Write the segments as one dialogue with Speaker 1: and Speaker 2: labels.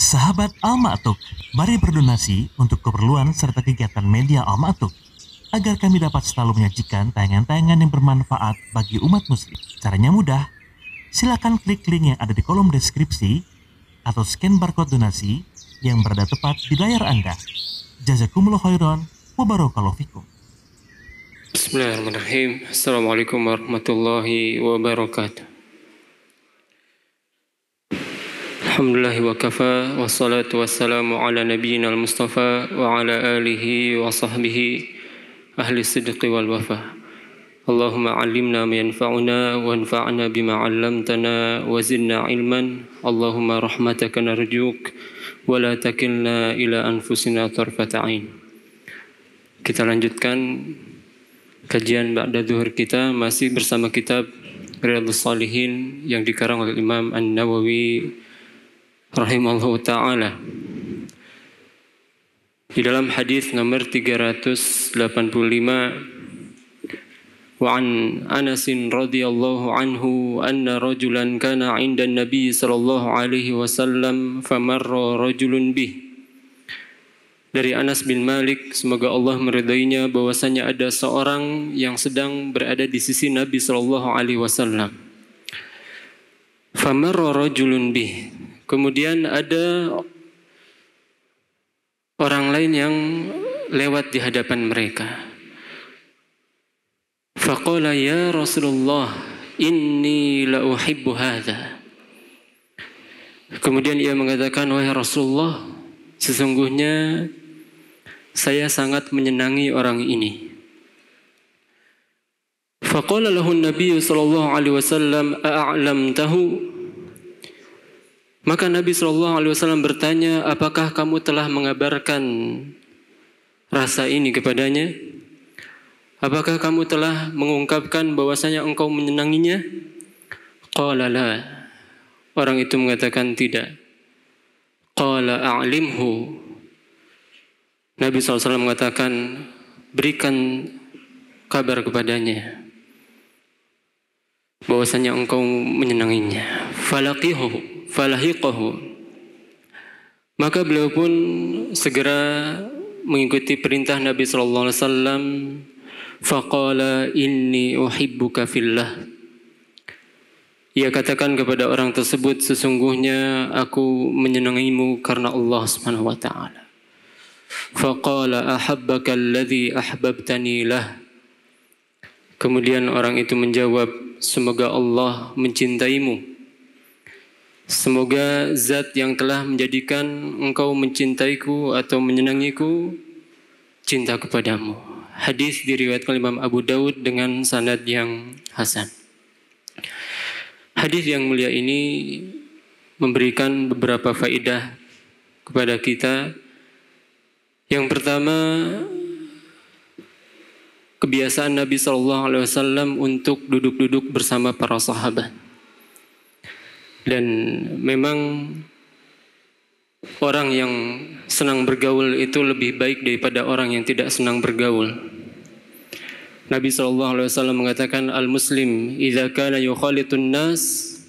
Speaker 1: Sahabat Al-Ma'tuk, mari berdonasi untuk keperluan serta kegiatan media Al-Ma'tuk agar kami dapat selalu menyajikan tayangan-tayangan yang bermanfaat bagi umat muslim. Caranya mudah, silakan klik link yang ada di kolom deskripsi atau scan barcode donasi yang berada tepat di layar Anda. Jazakumullah khairan wa barakallahu fikum.
Speaker 2: Bismillahirrahmanirrahim. Assalamualaikum warahmatullahi wabarakatuh. Alhamdulillahi wa kafa, wassalatu wassalamu ala nabiyyina al-mustafa wa ala alihi wa sahbihi ahli sidqi wal wafa. Allahumma alimna ma yanfa'una wa anfa'na bima 'allamtana wa zidna ilman. Allahumma rahmataka narjuk wa la takilna ila anfusina tarfata 'ain. Kita lanjutkan kajian ba'da zuhur kita masih bersama kitab Riyadhus Shalihin yang dikarang oleh Imam An-Nawawi rahimahullah ta'ala. Di dalam hadis nomor 385, wa an Anas radhiyallahu anhu anna rajulan kana 'inda an-nabi sallallahu alaihi wasallam famarra rajulun bih. Dari Anas bin Malik, semoga Allah meridainya, bahwasanya ada seorang yang sedang berada di sisi Nabi sallallahu alaihi wasallam. Famarra rajulun bih. Kemudian ada orang lain yang lewat di hadapan mereka. Faqala ya Rasulullah, inni la uhibbu hadha. Kemudian ia mengatakan, wahai Rasulullah, sesungguhnya saya sangat menyenangi orang ini. Faqala lahu an-nabiy sallallahu alaihi wasallam, a'lamtahu? Maka Nabi SAW bertanya, apakah kamu telah mengabarkan rasa ini kepadanya? Apakah kamu telah mengungkapkan bahwasanya engkau menyenanginya? Qala la. Orang itu mengatakan tidak. Qala a'limhu. Nabi SAW mengatakan, berikan kabar kepadanya bahwasanya engkau menyenanginya. Falahiqahu. Maka beliau pun segera mengikuti perintah Nabi sallallahu alaihi wasallam. Faqala inni uhibbuka fillah. Ia katakan kepada orang tersebut, sesungguhnya aku menyenangimu karena Allah Subhanahu wa taala. Faqala ahabbaka alladhi ahbabtani lah. Kemudian orang itu menjawab, semoga Allah mencintaimu. Semoga zat yang telah menjadikan engkau mencintaiku atau menyenangiku cinta kepadamu. Hadis diriwayatkan Imam Abu Daud dengan sanad yang hasan. Hadis yang mulia ini memberikan beberapa faedah kepada kita. Yang pertama, kebiasaan Nabi SAW untuk duduk-duduk bersama para sahabat. Dan memang orang yang senang bergaul itu lebih baik daripada orang yang tidak senang bergaul. Nabi SAW mengatakan, al-muslim idza kana yukhalitun nas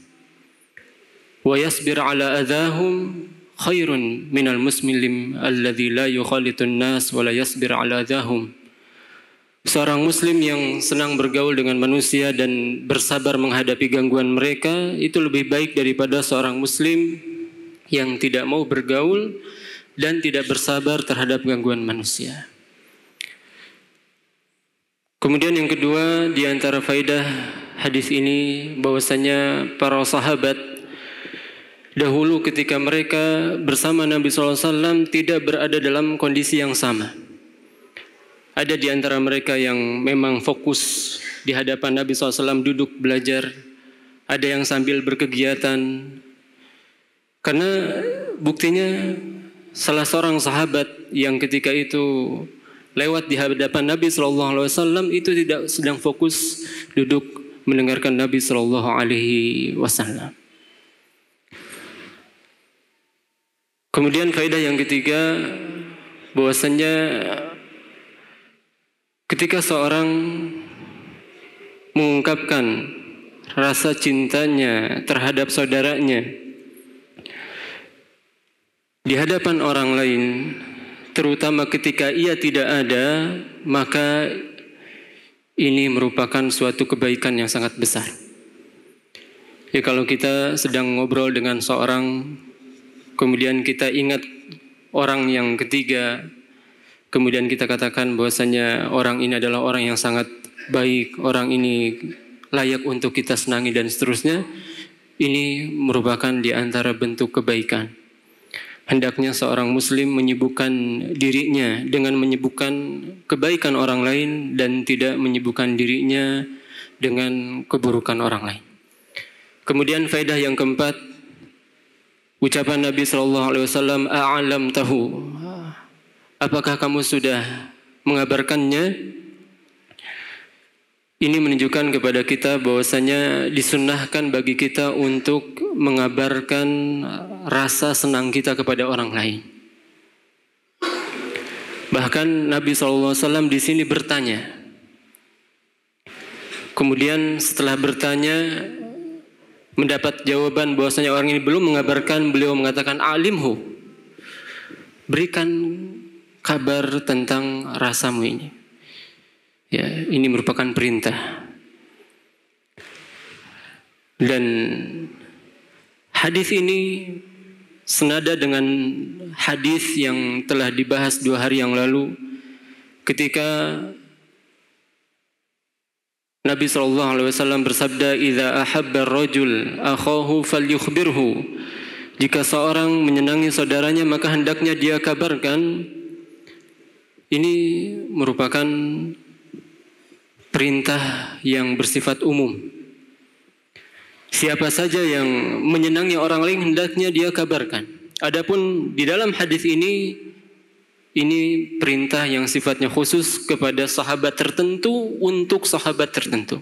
Speaker 2: wa yasbir ala adahum khairun minal muslim alladzi la yukhalitun nas wa la yasbir ala adahum. Seorang muslim yang senang bergaul dengan manusia dan bersabar menghadapi gangguan mereka itu lebih baik daripada seorang muslim yang tidak mau bergaul dan tidak bersabar terhadap gangguan manusia. Kemudian yang kedua, di antara faedah hadis ini bahwasanya para sahabat dahulu ketika mereka bersama Nabi SAW tidak berada dalam kondisi yang sama. Ada di antara mereka yang memang fokus di hadapan Nabi SAW duduk belajar. Ada yang sambil berkegiatan. Karena buktinya salah seorang sahabat yang ketika itu lewat di hadapan Nabi SAW itu tidak sedang fokus duduk mendengarkan Nabi SAW. Kemudian faedah yang ketiga, bahwasanya ketika seorang mengungkapkan rasa cintanya terhadap saudaranya, di hadapan orang lain, terutama ketika ia tidak ada, maka ini merupakan suatu kebaikan yang sangat besar. Ya, kalau kita sedang ngobrol dengan seorang, kemudian kita ingat orang yang ketiga, kemudian kita katakan bahwasanya orang ini adalah orang yang sangat baik, orang ini layak untuk kita senangi dan seterusnya, ini merupakan di antara bentuk kebaikan. Hendaknya seorang muslim menyibukkan dirinya dengan menyibukkan kebaikan orang lain dan tidak menyibukkan dirinya dengan keburukan orang lain. Kemudian faedah yang keempat, ucapan Nabi SAW, a'alam tahu, apakah kamu sudah mengabarkannya? Ini menunjukkan kepada kita bahwasanya disunnahkan bagi kita untuk mengabarkan rasa senang kita kepada orang lain. Bahkan Nabi SAW di sini bertanya. Kemudian setelah bertanya, mendapat jawaban bahwasanya orang ini belum mengabarkan, beliau mengatakan alimhu, berikan kabar tentang rasamu ini. Ya, ini merupakan perintah. Dan hadis ini senada dengan hadis yang telah dibahas 2 hari yang lalu ketika Nabi SAW bersabda, "Idza ahabba ar-rajul akhahu falyukhbirhu." Jika seorang menyenangi saudaranya, maka hendaknya dia kabarkan. Ini merupakan perintah yang bersifat umum. Siapa saja yang menyenangi orang lain hendaknya dia kabarkan. Adapun di dalam hadis ini perintah yang sifatnya khusus kepada sahabat tertentu untuk sahabat tertentu.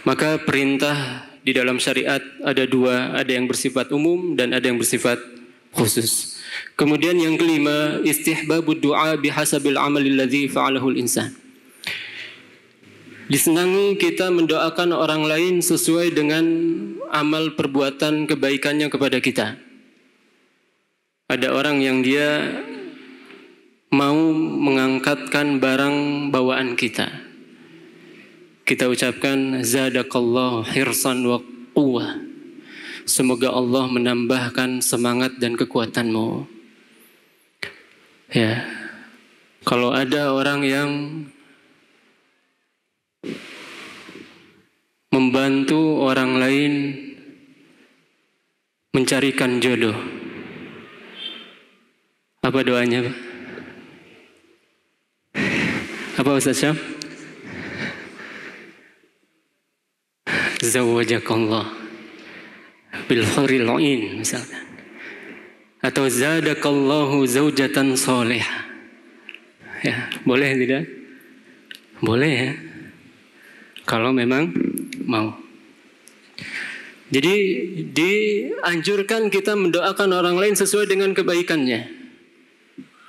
Speaker 2: Maka perintah di dalam syariat ada 2, ada yang bersifat umum dan ada yang bersifat khusus. Kemudian yang kelima, istihbabud du'a bihasabil amalil ladzi fa'alahu al-insan. Disenangi kita mendoakan orang lain sesuai dengan amal perbuatan kebaikannya kepada kita. Ada orang yang dia mau mengangkatkan barang bawaan kita. Kita ucapkan zadakallahu hirsan wa quwwah. Semoga Allah menambahkan semangat dan kekuatanmu. Ya. Kalau ada orang yang membantu orang lain mencarikan jodoh, apa doanya, Pak? Apa Ustaz Syam? Zawwajakallah bil huril 'ain misalkan. Atau zadakallahu zaujatan salihah. Ya, boleh tidak? Boleh ya. Kalau memang mau. Jadi dianjurkan kita mendoakan orang lain sesuai dengan kebaikannya.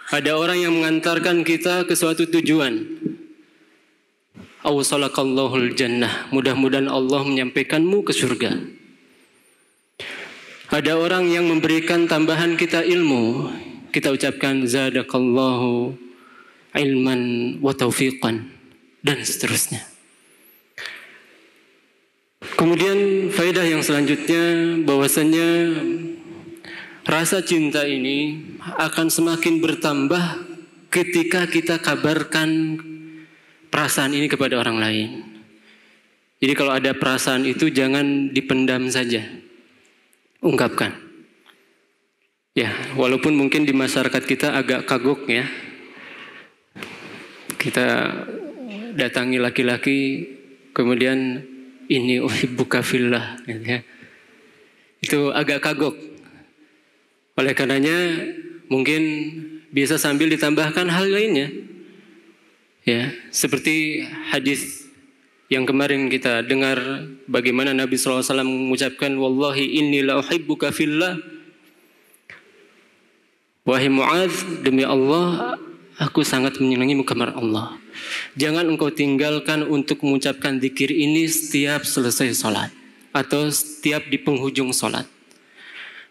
Speaker 2: Ada orang yang mengantarkan kita ke suatu tujuan. Awsalakallahul jannah. Mudah-mudahan Allah menyampaikanmu ke surga. Ada orang yang memberikan tambahan kita ilmu. Kita ucapkan zadakallahu ilman wa taufiqan dan seterusnya. Kemudian faedah yang selanjutnya bahwasanya rasa cinta ini akan semakin bertambah ketika kita kabarkan perasaan ini kepada orang lain. Jadi kalau ada perasaan itu jangan dipendam saja, ungkapkan. Ya, walaupun mungkin di masyarakat kita agak kagok ya. Kita datangi laki-laki kemudian ini uhibbuka fillah, gitu ya. Itu agak kagok. Oleh karenanya mungkin bisa sambil ditambahkan hal lainnya. Ya, seperti hadis yang kemarin kita dengar bagaimana Nabi SAW mengucapkan wallahi inni la uhibbuka fillah. Wahai Mu'adz, demi Allah aku sangat menyenangimu karena Allah. Jangan engkau tinggalkan untuk mengucapkan zikir ini setiap selesai salat atau setiap di penghujung salat.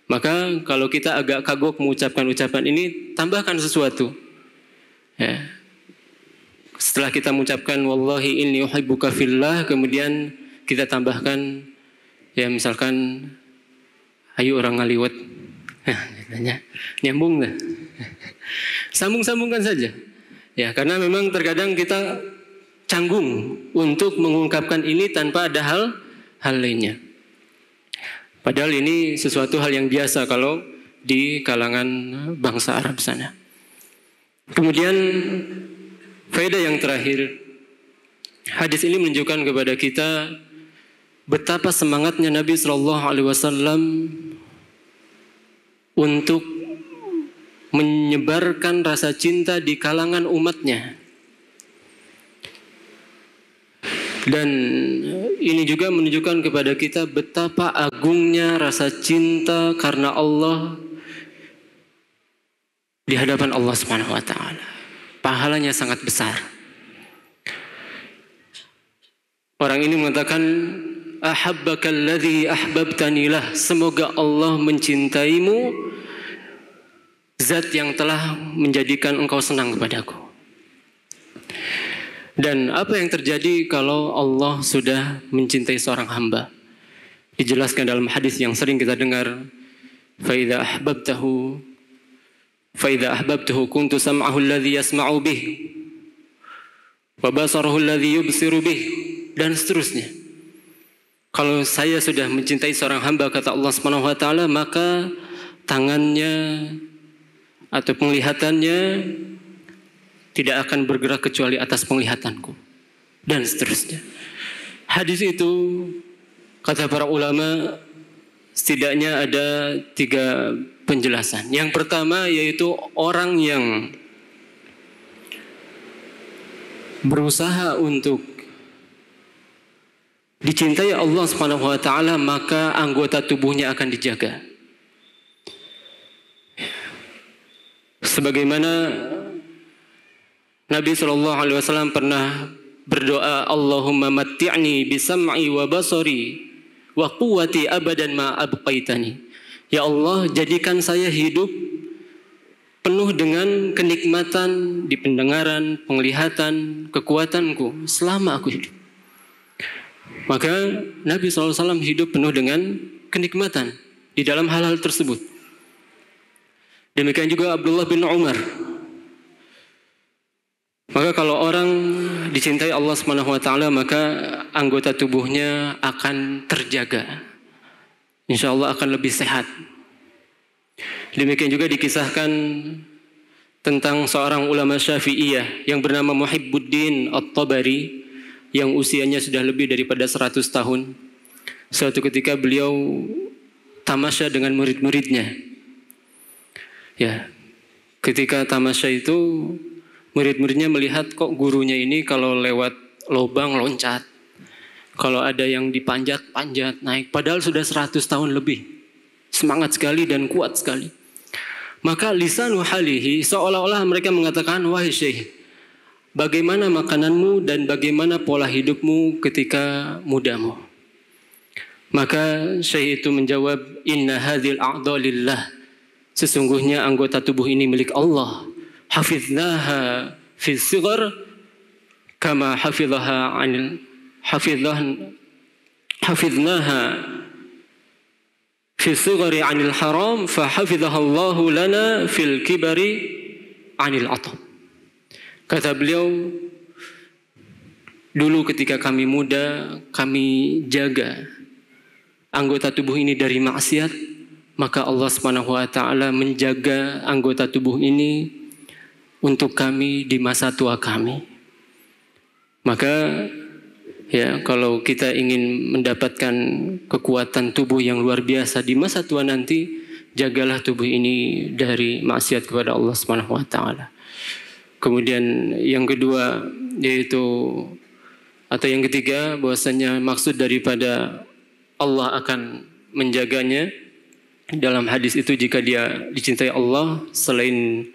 Speaker 2: Maka kalau kita agak kagok mengucapkan ucapan ini, tambahkan sesuatu. Ya. Setelah kita mengucapkan wallahi inni uhibbuka fillah, kemudian kita tambahkan ya misalkan ayo orang ngaliwat. Nyambung dah. Sambung-sambungkan saja. Ya, karena memang terkadang kita canggung untuk mengungkapkan ini tanpa ada hal lainnya. Padahal ini sesuatu hal yang biasa kalau di kalangan bangsa Arab sana. Kemudian faedah yang terakhir, hadis ini menunjukkan kepada kita betapa semangatnya Nabi SAW untuk menyebarkan rasa cinta di kalangan umatnya. Dan ini juga menunjukkan kepada kita betapa agungnya rasa cinta karena Allah di hadapan Allah Subhanahu wa taala. Pahalanya sangat besar. Orang ini mengatakan ahabbakallazi ahbabtani lah, semoga Allah mencintaimu, zat yang telah menjadikan engkau senang kepadaku. Dan apa yang terjadi kalau Allah sudah mencintai seorang hamba? Dijelaskan dalam hadis yang sering kita dengar, فَإِذَا أَحْبَبْتُهُ كُنْتُ سَمْعَهُ الَّذِي يَسْمَعُ بِهِ وَبَصَرَهُ الَّذِي يُبْصِرُ بِهِ, dan seterusnya. Kalau saya sudah mencintai seorang hamba, kata Allah Subhanahu wa taala, maka tangannya atau penglihatannya tidak akan bergerak kecuali atas penglihatanku, dan seterusnya. Hadis itu, kata para ulama, setidaknya ada 3 penjelasan. Yang pertama yaitu orang yang berusaha untuk dicintai Allah Subhanahu wa taala, maka anggota tubuhnya akan dijaga. Sebagaimana Nabi SAW pernah berdoa, Allahumma matti'ni bisam'i wa basari wa quwwati abadan ma abqaitani. Ya Allah, jadikan saya hidup penuh dengan kenikmatan di pendengaran, penglihatan, kekuatanku selama aku hidup. Maka Nabi SAW hidup penuh dengan kenikmatan di dalam hal-hal tersebut. Demikian juga Abdullah bin Umar. Maka kalau orang dicintai Allah Subhanahu wa taala, maka anggota tubuhnya akan terjaga. Insya Allah akan lebih sehat. Demikian juga dikisahkan tentang seorang ulama Syafi'iyah yang bernama Muhibbuddin At-Tabari, yang usianya sudah lebih daripada 100 tahun. Suatu ketika beliau tamasya dengan murid-muridnya. Ya, ketika tamasya itu murid-muridnya melihat kok gurunya ini kalau lewat lubang loncat, kalau ada yang dipanjat-panjat naik, padahal sudah 100 tahun lebih. Semangat sekali dan kuat sekali. Maka lisanu halihi, seolah-olah mereka mengatakan, wahai syekh, bagaimana makananmu dan bagaimana pola hidupmu ketika mudamu? Maka syekh itu menjawab, inna hadhil a'dha lillah, sesungguhnya anggota tubuh ini milik Allah. Hafiznaha fi sighar kama hafiznaha fi sighari 'anil haram fa hafizahallahu lana fil kibari 'anil atam. Kata beliau, dulu ketika kami muda, kami jaga anggota tubuh ini dari maksiat, maka Allah Subhanahu wa taala menjaga anggota tubuh ini untuk kami di masa tua kami. Maka ya, kalau kita ingin mendapatkan kekuatan tubuh yang luar biasa di masa tua nanti, jagalah tubuh ini dari maksiat kepada Allah Subhanahu wa taala. Kemudian yang kedua yaitu, atau yang ketiga, bahwasanya maksud daripada Allah akan menjaganya dalam hadis itu, jika dia dicintai Allah, selain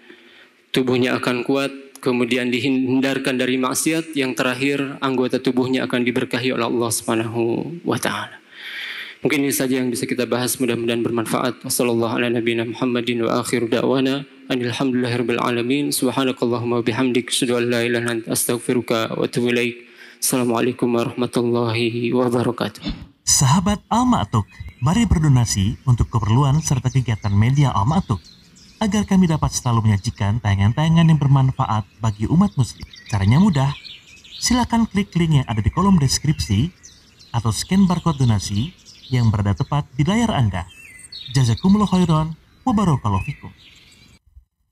Speaker 2: tubuhnya akan kuat, kemudian dihindarkan dari maksiat, yang terakhir anggota tubuhnya akan diberkahi oleh Allah Subhanahu wa taala. Mungkin ini saja yang bisa kita bahas, mudah-mudahan bermanfaat. Wassalamualaikum warahmatullahi wabarakatuh. Wa akhiru da'wana alhamdulillahirabbil alamin. Subhanakallahumma bihamdik asyhadu an la ilaha illa anta astaghfiruka wa atubu ilaik. Assalamualaikum warahmatullahi wabarakatuh.
Speaker 1: Sahabat Al-Ma'tuk, mari berdonasi untuk keperluan serta kegiatan media Al-Ma'tuk agar kami dapat selalu menyajikan tayangan-tayangan yang bermanfaat bagi umat muslim. Caranya mudah. Silakan klik link yang ada di kolom deskripsi atau scan barcode donasi yang berada tepat di layar Anda. Jazakumullah khairan wa barakallahu fikum.